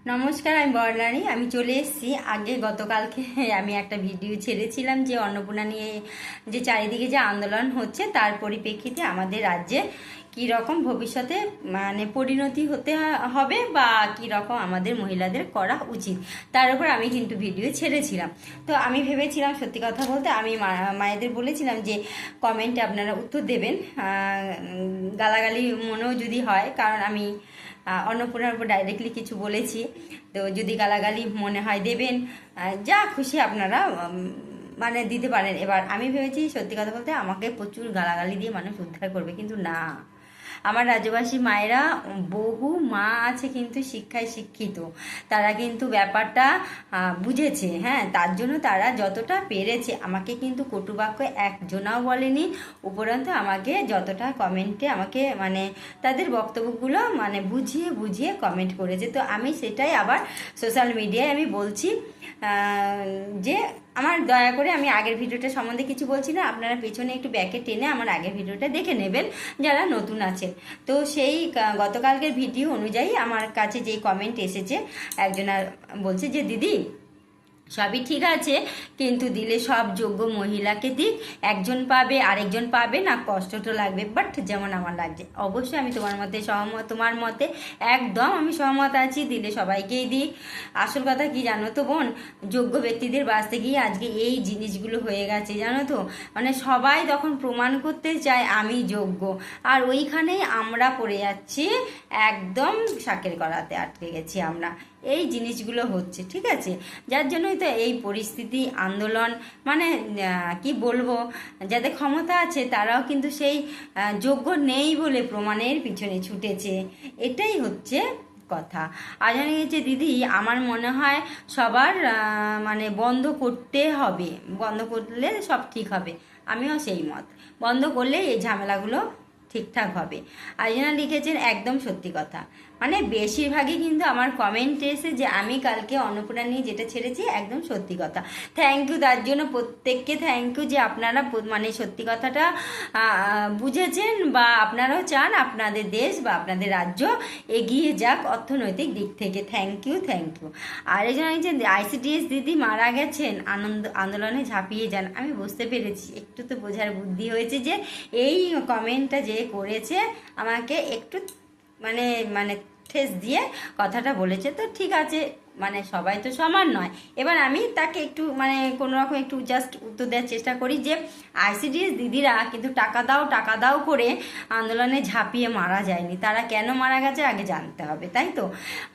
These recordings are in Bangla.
নমস্কার, আমি বর্ণালী। আমি চলে এসেছি। আগে গতকালকে আমি একটা ভিডিও ছেড়েছিলাম যে অন্নপূর্ণা নিয়ে যে চারিদিকে যে আন্দোলন হচ্ছে তার পরিপ্রেক্ষিতে আমাদের রাজ্যে কী রকম ভবিষ্যতে মানে পরিণতি হতে হবে বা কী রকম আমাদের মহিলাদের করা উচিত, তার উপর আমি কিন্তু ভিডিও ছেড়েছিলাম। তো আমি ভেবেছিলাম, সত্যি কথা বলতে আমি মায়েদের বলেছিলাম যে কমেন্টে আপনারা উত্তর দেবেন, গালাগালি মনেও যদি হয়, কারণ আমি অন্নপূর্ণার উপর ডাইরেক্টলি কিছু বলেছি। তো যদি গালাগালি মনে হয় দেবেন, যা খুশি আপনারা মানে দিতে পারেন। এবার আমি ভেবেছি, সত্যি কথা বলতে আমাকে প্রচুর গালাগালি দিয়ে মানুষ উদ্ধার করবে, কিন্তু না। আমার রাজ্যবাসী মায়েরা বহু মা আছে কিন্তু শিক্ষায় শিক্ষিত, তারা কিন্তু ব্যাপারটা বুঝেছে। হ্যাঁ, তার জন্য তারা যতটা পেরেছে আমাকে কিন্তু কটুবাক্য একজনাও বলেনি। উপরন্তু আমাকে যতটা কমেন্টে আমাকে মানে তাদের বক্তব্যগুলো মানে বুঝিয়ে বুঝিয়ে কমেন্ট করেছে। তো আমি সেটাই আবার সোশ্যাল মিডিয়ায় আমি বলছি যে আমার দয়া করে, আমি আগের ভিডিওটা সম্বন্ধে কিছু বলছি না, আপনারা পেছনে একটু ব্যাকে টেনে আমার আগের ভিডিওটা দেখে নেবেন যারা নতুন আছেন। তো সেই গতকালকের ভিডিও অনুযায়ী আমার কাছে যেই কমেন্ট এসেছে, একজনা বলছে যে দিদি সবই ঠিক আছে, কিন্তু দিলে সব যোগ্য মহিলাকে দিক, একজন পাবে আরেকজন পাবে না, কষ্ট তো লাগবে। বাট যেমন আমার লাগছে, অবশ্যই আমি তোমার মতে সহমত, তোমার মতে একদম আমি সহমত আছি, দিলে সবাইকেই দিক। আসল কথা কি জানো তো বোন, যোগ্য ব্যক্তিদের বাঁচতে গিয়ে আজকে এই জিনিসগুলো হয়ে গেছে, জানো তো। মানে সবাই তখন প্রমাণ করতে চায় আমি যোগ্য, আর ওইখানেই আমরা পড়ে যাচ্ছি, একদম শাকের গলাতে আটকে গেছি আমরা। এই জিনিসগুলো হচ্ছে, ঠিক আছে, যার জন্যই তো এই পরিস্থিতি, আন্দোলন। মানে কি বলবো, যাদের ক্ষমতা আছে তারাও কিন্তু সেই যোগ্য নেই বলে প্রমাণের পিছনে ছুটেছে। এটাই হচ্ছে কথা। আর জানি যে দিদি, আমার মনে হয় সবার মানে বন্ধ করতে হবে, বন্ধ করলে সব ঠিক হবে। আমিও সেই মত, বন্ধ করলে এই ঝামেলাগুলো ঠিকঠাক হবে। আরিনা লিখেছেন একদম সত্যি কথা। মানে বেশিরভাগই কিন্তু আমার কমেন্ট এসে যে আমি কালকে অন্নপূর্ণা নিয়ে যেটা ছেড়েছি একদম সত্যি কথা। থ্যাংক ইউ তার জন্য, প্রত্যেককে থ্যাংক ইউ যে আপনারা মানে সত্যি কথাটা বুঝেছেন, বা আপনারাও চান আপনাদের দেশ বা আপনাদের রাজ্য এগিয়ে যাক অর্থনৈতিক দিক থেকে। Thank you, thank you. আর একজন যে আইসিডিএস দিদি মারা গেছেন, আন্দোলনে ঝাঁপিয়ে যান। আমি বুঝতে পেরেছি, একটু তো বোঝার বুদ্ধি হয়েছে যে এই কমেন্টটা যে করেছে আমাকে একটু মানে মানে ঠেস দিয়ে কথাটা বলেছে। তো ঠিক আছে, মানে সবাই তো সমান নয়। এবার আমি তাকে একটু মানে কোনো রকম একটু জাস্ট উত্তর দেওয়ার চেষ্টা করি যে আইসিডিএস দিদিরা কিন্তু টাকা দাও টাকা দাও করে আন্দোলনে ঝাঁপিয়ে মারা যায়নি। তারা কেন মারা গেছে আগে জানতে হবে, তাই তো।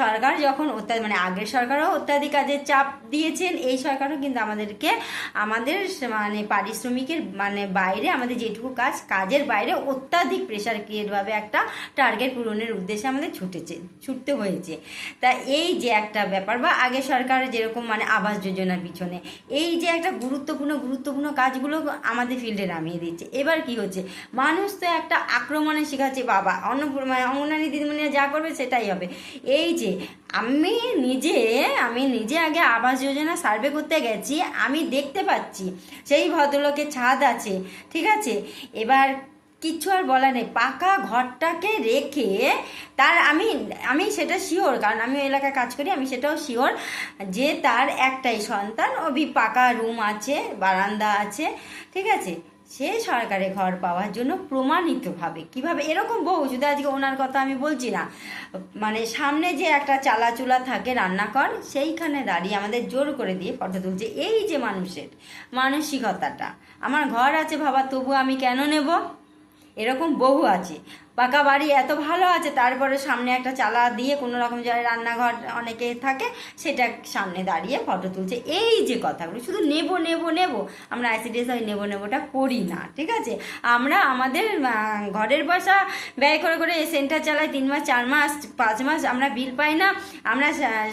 সরকার যখন মানে আগের সরকারও অত্যাধিক কাজের চাপ দিয়েছেন, এই সরকারও কিন্তু আমাদেরকে আমাদের মানে পারিশ্রমিকের মানে বাইরে, আমাদের যেটুকু কাজের বাইরে অত্যাধিক প্রেশার ক্রিয়েটভাবে একটা টার্গেট পূরণের উদ্দেশ্যে আমাদের ছুটতে হয়েছে। তা এই যে একটা ব্যাপার, বা আগে সরকার যেরকম মানে আবাস যোজনার পিছনে এই যে একটা গুরুত্বপূর্ণ কাজগুলো আমাদের ফিল্ডে নামিয়ে দিচ্ছে। এবার কি হচ্ছে, মানুষ তো একটা আক্রমণে শেখাচ্ছে, বাবা মানে অঙ্গনারী দিদিমণিরা যা করবে সেটাই হবে। এই যে আমি নিজে আগে আবাস যোজনা সার্ভে করতে গেছি, আমি দেখতে পাচ্ছি সেই ভদ্রলোকের ছাদ আছে, ঠিক আছে। এবার কিচ্ছু আর বলা নেই, পাকা ঘরটাকে রেখে তার আমি সেটা শিওর, কারণ আমি ওই এলাকায় কাজ করি, আমি সেটাও শিওর যে তার একটাই সন্তান, পাকা রুম আছে, বারান্দা আছে, ঠিক আছে। সে সরকারি ঘর পাওয়ার জন্য প্রমাণিতভাবে কিভাবে, এরকম বহু, শুধু আজকে ওনার কথা আমি বলছি না, মানে সামনে যে একটা চালাচুলা থাকে রান্নাঘর, সেইখানে দাঁড়িয়ে আমাদের জোর করে দিয়ে ফটো তুলছে। এই যে মানুষের মানসিকতাটা, আমার ঘর আছে ভাবা, তবু আমি কেন নেব, এরকম বহু আছে। পাকা বাড়ি এত ভালো আছে, তারপরে সামনে একটা চালা দিয়ে কোনো রকম জায়গায় রান্নাঘর অনেকে থাকে, সেটা সামনে দাঁড়িয়ে ফটো তুলছে। এই যে কথাগুলো শুধু নেব নেব নেব, আমরা আইসিডিএস ওই নেবটা করি না, ঠিক আছে। আমরা আমাদের ঘরের পয়সা ব্যয় করে করে সেন্টার চালাই, 3 মাস 4 মাস 5 মাস আমরা বিল পাই না, আমরা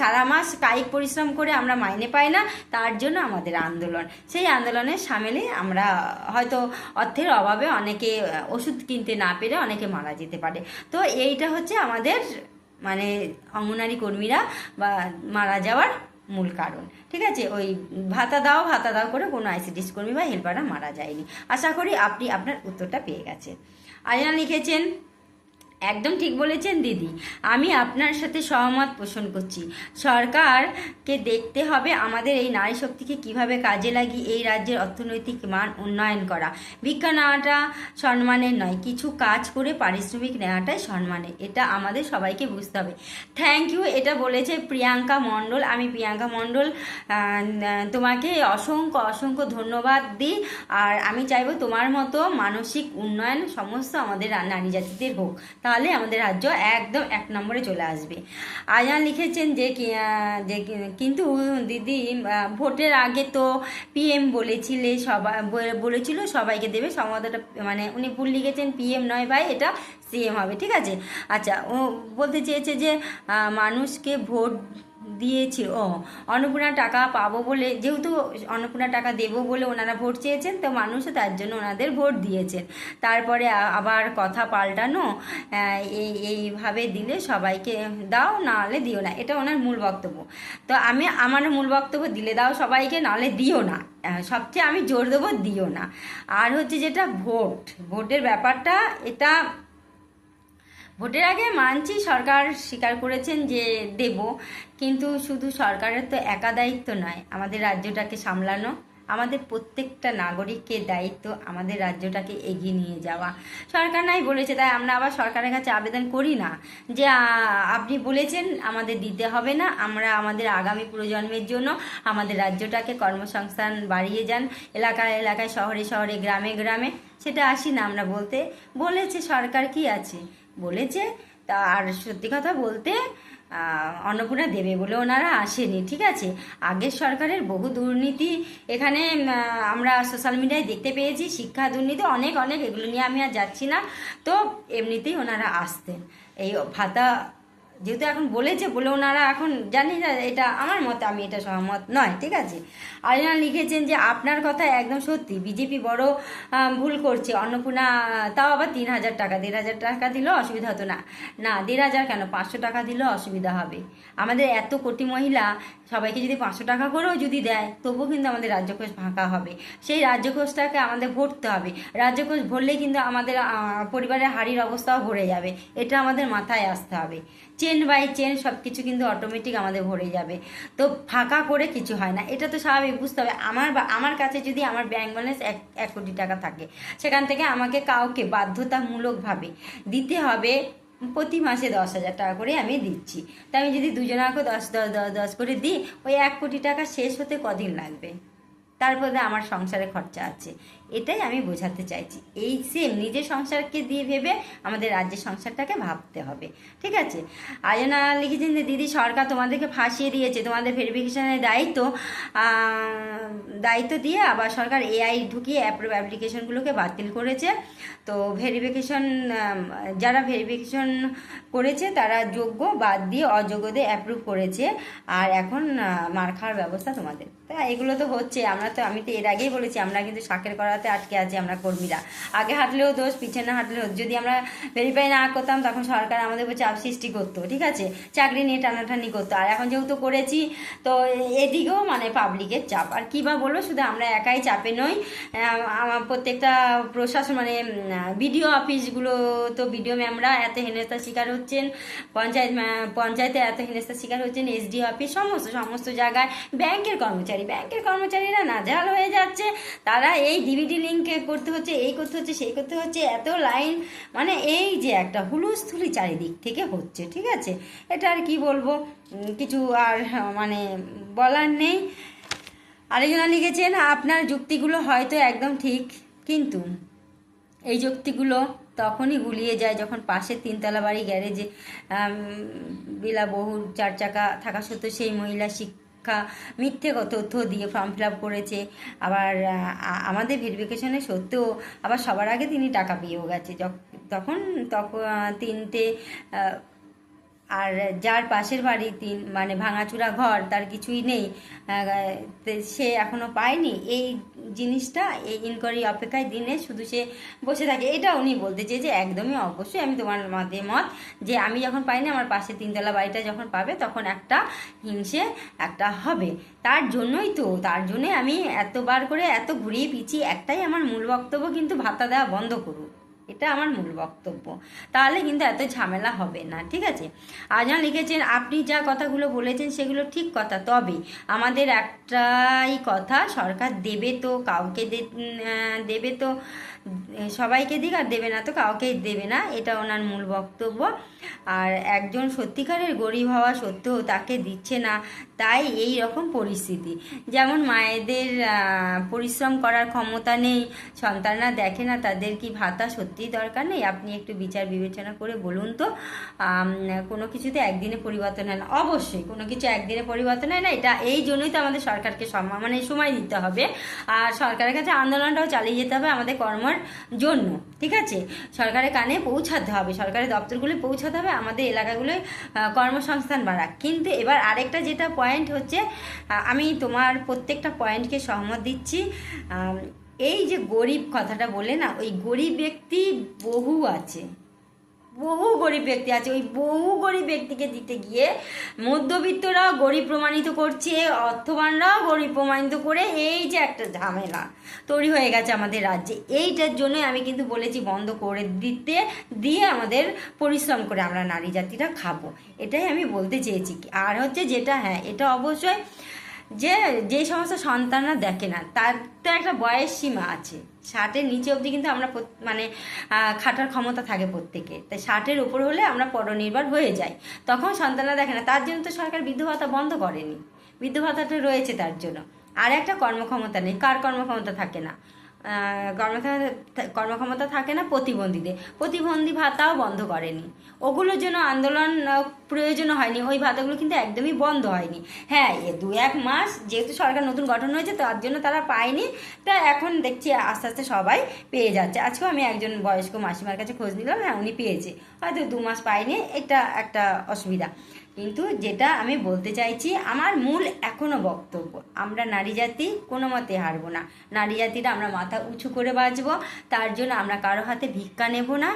সারা মাস কায়িক পরিশ্রম করে আমরা মাইনে পাই না, তার জন্য আমাদের আন্দোলন। সেই আন্দোলনের সামিলে আমরা হয়তো অর্থের অভাবে অনেকে ওষুধ কিনতে না পেরে অনেকে মারা যেতে পারে। তো এইটা হচ্ছে আমাদের মানে অঙ্গনারী কর্মীরা বা মারা যাওয়ার মূল কারণ, ঠিক আছে। ওই ভাতা দাও করে কোনো আইসিডিএস কর্মী বা হেল্পাররা মারা যায়নি। আশা করি আপনি আপনার উত্তরটা পেয়ে গেছেন। আরিনা লিখেছেন একদম ঠিক বলেছেন দিদি, আমি আপনার সাথে সহমত পোষণ করছি। সরকারকে দেখতে হবে আমাদের এই নারী শক্তিকে কিভাবে কাজে লাগিয়ে এই রাজ্যের অর্থনৈতিক মান উন্নয়ন করা। ভিক্ষা নেওয়াটা সম্মানের নয়, কিছু কাজ করে পারিশ্রমিক নেওয়াটাই সম্মানের, এটা আমাদের সবাইকে বুঝতে হবে। থ্যাংক ইউ, এটা বলেছে প্রিয়াঙ্কা মণ্ডল। আমি প্রিয়াঙ্কা মণ্ডল তোমাকে অসংখ্য অসংখ্য ধন্যবাদ দিই। আর আমি চাইবো তোমার মতো মানসিক উন্নয়ন সমস্ত আমাদের নারী জাতিদের হোক, তাহলে আমাদের রাজ্য একদম 1 নম্বরে চলে আসবে। আয়ান লিখেছেন যে কিন্তু দিদি ভোটের আগে তো পিএম বলেছিলে, সবাই বলেছিল সবাইকে দেবে, সমতাটা মানে উনি ভুল লিখেছেন, পিএম নয় ভাই, এটা সিএম হবে, ঠিক আছে। আচ্ছা, ও বলতে চেয়েছে যে মানুষকে ভোট দিয়েছি, ও অন্নপূর্ণা টাকা পাবো বলে, যেহেতু অন্নপূর্ণা টাকা দেবো বলে ওনারা ভোট চেয়েছেন, তো মানুষও তার জন্য ওনাদের ভোট দিয়েছেন। তারপরে আবার কথা পাল্টানো, এইভাবে দিলে সবাইকে দাও, নাহলে দিও না, এটা ওনার মূল বক্তব্য। তো আমার মূল বক্তব্য, দিলে দাও সবাইকে, নাহলে দিও না। সবচেয়ে আমি জোর দেবো দিও না। আর হচ্ছে যেটা ভোটের ব্যাপারটা, এটা ভোটের আগে মানছি সরকার স্বীকার করেছেন যে দেব, কিন্তু শুধু সরকারের তো একা দায়িত্ব নয় আমাদের রাজ্যটাকে সামলানো, আমাদের প্রত্যেকটা নাগরিকের দায়িত্ব আমাদের রাজ্যটাকে এগিয়ে নিয়ে যাওয়া। সরকার নাই বলেছে তাই আমরা আবার সরকারের কাছে আবেদন করি না যে আপনি বলেছেন আমাদের দিতে হবে না, আমরা আমাদের আগামী প্রজন্মের জন্য আমাদের রাজ্যটাকে কর্মসংস্থান বাড়িয়ে যান, এলাকায় এলাকায়, শহরে শহরে, গ্রামে গ্রামে, সেটা আসি না আমরা বলতে। বলেছে সরকার, কি আছে বলেছে। তা আর সত্যি কথা বলতে অন্নপূর্ণা দেবে বলে ওনারা আসেনি, ঠিক আছে। আগের সরকারের বহু দুর্নীতি এখানে আমরা সোশ্যাল মিডিয়ায় দেখতে পেয়েছি, শিক্ষা দুর্নীতি অনেক অনেক, এগুলো নিয়ে আমি আর যাচ্ছি না। তো এমনিতেই ওনারা আসতেন, এই ভাতা যেহেতু এখন বলেছে বলে ওনারা এখন, জানি না, এটা আমার মতে, আমি এটা সহমত নয়, ঠিক আছে। আরিনা লিখেছেন যে আপনার কথা একদম সত্যি, বিজেপি বড় ভুল করছে, অন্নপূর্ণা তাও আবার 3,000 টাকা, 1,500 টাকা দিলেও অসুবিধা হতো না। না 1,500 কেন, 500 টাকা দিলেও অসুবিধা হবে। আমাদের এত কোটি মহিলা সবাইকে যদি 500 টাকা করেও যদি দেয়, তবুও কিন্তু আমাদের রাজ্যকোষ ফাঁকা হবে। সেই রাজ্যকোষটাকে আমাদের ভরতে হবে, রাজ্যকোষ ভরলেই কিন্তু আমাদের পরিবারের হাড়ির অবস্থাও ভরে যাবে, এটা আমাদের মাথায় আসতে হবে। চেন বাই চেন সব কিছু কিন্তু অটোমেটিক আমাদের ভরে যাবে, তো ফাঁকা করে কিছু হয় না, এটা তো স্বাভাবিক, বুঝতে হবে। আমার কাছে যদি আমার ব্যাংক ব্যালেন্স 1 কোটি টাকা থাকে, সেখান থেকে আমাকে কাউকে বাধ্যতামূলকভাবে দিতে হবে প্রতি মাসে 10,000 টাকা করে আমি দিচ্ছি। তা আমি যদি দুজনাকে 10 করে দিই, ওই 1 কোটি টাকা শেষ হতে কদিন লাগবে? তারপরে আমার সংসারে খরচা আছে, এটাই আমি বোঝাতে চাইছি। এই সেম নিজের সংসারকে দিয়ে ভেবে আমাদের রাজ্যের সংসারটাকে ভাবতে হবে, ঠিক আছে। আয়না লিখেছেন যে দিদি সরকার তোমাদেরকে ফাঁসিয়ে দিয়েছে, তোমাদের ভেরিফিকেশনের দায়িত্ব দিয়ে আবার সরকার এআই ঢুকিয়ে অ্যাপ্লিকেশনগুলোকে বাতিল করেছে। তো যারা ভেরিফিকেশন করেছে তারা যোগ্য বাদ দিয়ে অযোগ্যদের অ্যাপ্রুভ করেছে, আর এখন মার খাওয়ার ব্যবস্থা তোমাদের। তা এগুলো তো হচ্ছে, আমি তো এর আগেই বলেছি, আমরা কিন্তু শাকের করাতে আটকে আছি, আমরা কর্মীরা। আগে হাঁটলেও দোষ, পিছনে হাঁটলেও, যদি আমরা ভেরিফাই না করতাম তখন সরকার আমাদের উপর চাপ সৃষ্টি করতো, ঠিক আছে, চাকরি নিয়ে টানাটানি করতো। আর এখন যেহেতু করেছি, তো এদিকেও মানে পাবলিকের চাপ, আর কী বা বলবো, শুধু আমরা একাই চাপে নই, আমার প্রত্যেকটা প্রশাসন মানে বিডিও অফিসগুলো, তো বিডিও ম্যামরা এত হেনস্থার শিকার হচ্ছেন, পঞ্চায়েতে এত হেনস্থার শিকার হচ্ছেন, এসডিও অফিস, সমস্ত জায়গায় ব্যাংকের কর্মচারীরা নাজেহাল হয়ে যাচ্ছে। তারা এই ডিভিডি লিঙ্ক করতে হচ্ছে, এই করতে হচ্ছে, সেই করতে হচ্ছে, এত লাইন, মানে এই যে একটা হুলুস্থুলি চারিদিক থেকে হচ্ছে, ঠিক আছে। এটা আর কি বলবো, কিছু আর মানে বলার নেই। আরেকজনা লিখেছেন আপনার যুক্তিগুলো হয়তো একদম ঠিক, কিন্তু এই যুক্তিগুলো তখনই গুলিয়ে যায় যখন পাশের 3তলা বাড়ি গ্যারেজে বিলাবহুল 4 চাকা থাকা সত্ত্বেও সেই মহিলা শিক্ষা মিথ্যে তথ্য দিয়ে ফর্ম ফিল আপ করেছে, আবার আমাদের ভেরিফিকেশনে সত্ত্বেও আবার সবার আগে তিনি টাকা পেয়েও গেছে। তখন 3টে, আর যার পাশের বাড়ি মানে ভাঙাচুরা ঘর, তার কিছুই নেই, সে এখনো পায়নি এই জিনিসটা, এই ইনকোয়ারি অপেক্ষায় দিনে শুধু সে বসে থাকে। এটা উনি বলতে চেয়েছে, একদমই অবশ্যই আমি তোমার মত যে আমি যখন পাইনি, আমার পাশে 3তলা বাড়িটা যখন পাবে তখন একটা হিংসে একটা হবে। তার জন্যই আমি এতবার করে এত ঘুরিয়ে পিছিয়ে, একটাই আমার মূল বক্তব্য, কিন্তু ভাতা দেওয়া বন্ধ করুন, এটা আমার মূল বক্তব্য। তাহলে কিন্তু এত ঝামেলা হবে না, ঠিক আছে। আজান লিখেছেন, আপনি যা কথাগুলো বলেছেন সেগুলো ঠিক কথা, তবে আমাদের একটাই কথা, সরকার দেবে তো কাউকে দেবে তো সবাইকে দিক, আর দেবে না তো কাউকেই দেবে না, এটা ওনার মূল বক্তব্য। আর একজন সত্যিকারের গরিব হওয়া সত্ত্বেও তাকে দিচ্ছে না, তাই এই রকম পরিস্থিতি। যেমন মায়েদের পরিশ্রম করার ক্ষমতা নেই, সন্তানরা দেখে না, তাদের কি ভাতা সত্যিই দরকার নেই? আপনি একটু বিচার বিবেচনা করে বলুন তো। কোনো কিছুতে একদিনে পরিবর্তন হয় না, অবশ্যই কোনো কিছু একদিনে পরিবর্তন হয় না, এটা এই জন্যই তো আমাদের সরকারকে মানে সময় দিতে হবে, আর সরকারের কাছে আন্দোলনটাও চালিয়ে যেতে হবে আমাদের কর্মের জন্য, ঠিক আছে। সরকারের কানে পৌঁছাতে হবে, সরকারের দপ্তরগুলো পৌঁছাতে হবে, আমাদের এলাকাগুলোয় কর্মসংস্থান বাড়াক। কিন্তু এবার আরেকটা যেটা পয়েন্ট হচ্ছে, আমি তোমার প্রত্যেকটা পয়েন্টকে সহমত দিচ্ছি। এই যে গরিব কথাটা বলে না, ওই গরিব ব্যক্তি বহু আছে, বহু গরিব ব্যক্তি আছে, ওই বহু গরিব ব্যক্তিকে দিতে গিয়ে মধ্যবিত্তরাও গরিব প্রমাণিত করছে, অর্থবানরাও গরিব প্রমাণিত করে, এই যে একটা ঝামেলা তৈরি হয়ে গেছে আমাদের রাজ্যে, এইটার জন্য আমি কিন্তু বলেছি বন্ধ করে দিতে, দিয়ে আমাদের পরিশ্রম করে আমরা নারী জাতিরা খাবো, এটাই আমি বলতে চেয়েছি। আর হচ্ছে যেটা, হ্যাঁ এটা অবশ্যই, যে সমস্ত সন্তানরা দেখে না, তার তো একটা বয়স সীমা আছে, 60-এর নিচে অবধি কিন্তু আমরা মানে খাটার ক্ষমতা থাকে প্রত্যেকে, তাই 60-এর উপর হলে আমরা পরনির্ভর হয়ে যাই, তখন সন্তানরা দেখে না, তার জন্য তো সরকার বৃদ্ধ ভাতা বন্ধ করেনি, বৃদ্ধ ভাতাটা রয়েছে তার জন্য। আর একটা কর্মক্ষমতা নেই, কার কর্মক্ষমতা থাকে না? কর্মক্ষমতা থাকে না প্রতিবন্ধীদের, প্রতিবন্ধী ভাতাও বন্ধ করেনি, ওগুলোর জন্য আন্দোলন প্রয়োজন হয়নি, ওই ভাতাগুলো কিন্তু একদমই বন্ধ হয়নি। হ্যাঁ, 2-1 মাস যেহেতু সরকার নতুন গঠন হয়েছে, তার জন্য তারা পায়নি, তা এখন দেখছি আস্তে আস্তে সবাই পেয়ে যাচ্ছে। আজকেও আমি একজন বয়স্ক মাসিমার কাছে খোঁজ নিলাম, হ্যাঁ উনি পেয়েছে, হয়তো 2 মাস পায়নি, এটা একটা অসুবিধা। কিন্তু যেটা আমি বলতে চাইছি, আমার মূল এখনও বক্তব্য, আমরা নারী জাতি কোনো মতে হারবো না, নারী জাতিরা আমরা মাথা উঁচু করে বাঁচবো, তার জন্য আমরা কারো হাতে ভিক্ষা নেব না।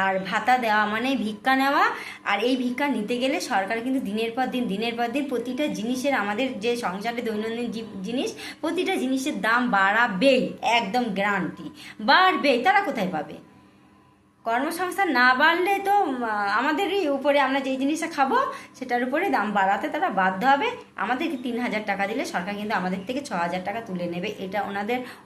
আর ভাতা দেওয়া মানে ভিক্ষা নেওয়া, আর এই ভিক্ষা নিতে গেলে সরকার কিন্তু দিনের পর দিন প্রতিটা জিনিসের, আমাদের যে সংসারে দৈনন্দিন জিনিস, প্রতিটা জিনিসের দাম বাড়াবেই, একদম গ্যারান্টি বাড়বেই। তারা কোথায় পাবে? কর্মসংস্থান না বাড়লে তো আমাদেরই উপরে, আমরা যেই জিনিসটা খাবো সেটার উপরে দাম বাড়াতে তারা বাধ্য হবে। আমাদেরকে 3,000 টাকা দিলে সরকার কিন্তু আমাদের থেকে 6,000 টাকা তুলে নেবে, এটা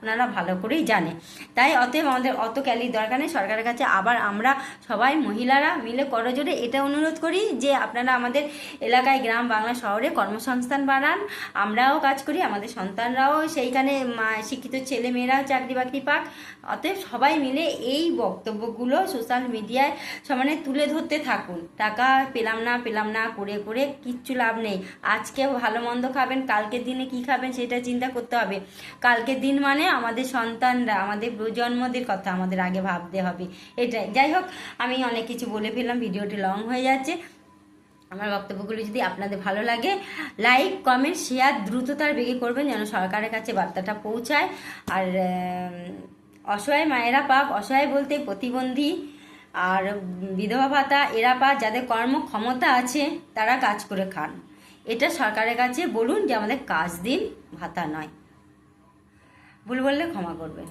ওনারা ভালো করেই জানে। তাই অতএব আমাদের অত ক্যালির দরকার নেই সরকারের কাছে। আবার আমরা সবাই মহিলারা মিলে করজোড়ে এটা অনুরোধ করি যে আপনারা আমাদের এলাকায়, গ্রাম বাংলা শহরে কর্মসংস্থান বাড়ান, আমরাও কাজ করি, আমাদের সন্তানরাও সেইখানে শিক্ষিত ছেলে মেয়েরাও চাকরি বাকরি পাক। অতএব সবাই মিলে এই বক্তব্যগুলো সোশ্যাল মিডিয়ায় সমানে তুলে ধরতে থাকুন। টাকা পেলাম না করে করে কিচ্ছু লাভ নেই। আজকে ভালো মন্দ খাবেন, কালকের দিনে কি খাবেন সেটা চিন্তা করতে হবে। কালকের দিন মানে আমাদের সন্তানরা, আমাদের প্রজন্মদের কথা আমাদের আগে ভাবতে হবে, এটাই। যাই হোক, আমি অনেক কিছু বলে ফেললাম, ভিডিওটি লং হয়ে যাচ্ছে। আমার বক্তব্যগুলো যদি আপনাদের ভালো লাগে, লাইক কমেন্ট শেয়ার দ্রুততার বেগে করবেন, যেন সরকারের কাছে বার্তাটা পৌঁছায়। আর অসহায় মায়েরা পাক, অসহায় বলতে প্রতিবন্ধী আর বিধবা ভাতা এরা পাক, যাদের কর্মক্ষমতা আছে তারা কাজ করে খান। এটা সরকারের কাছে বলুন যে আমাদের কাজ দিন, ভাতা নয়। ভুল বললে ক্ষমা করবেন।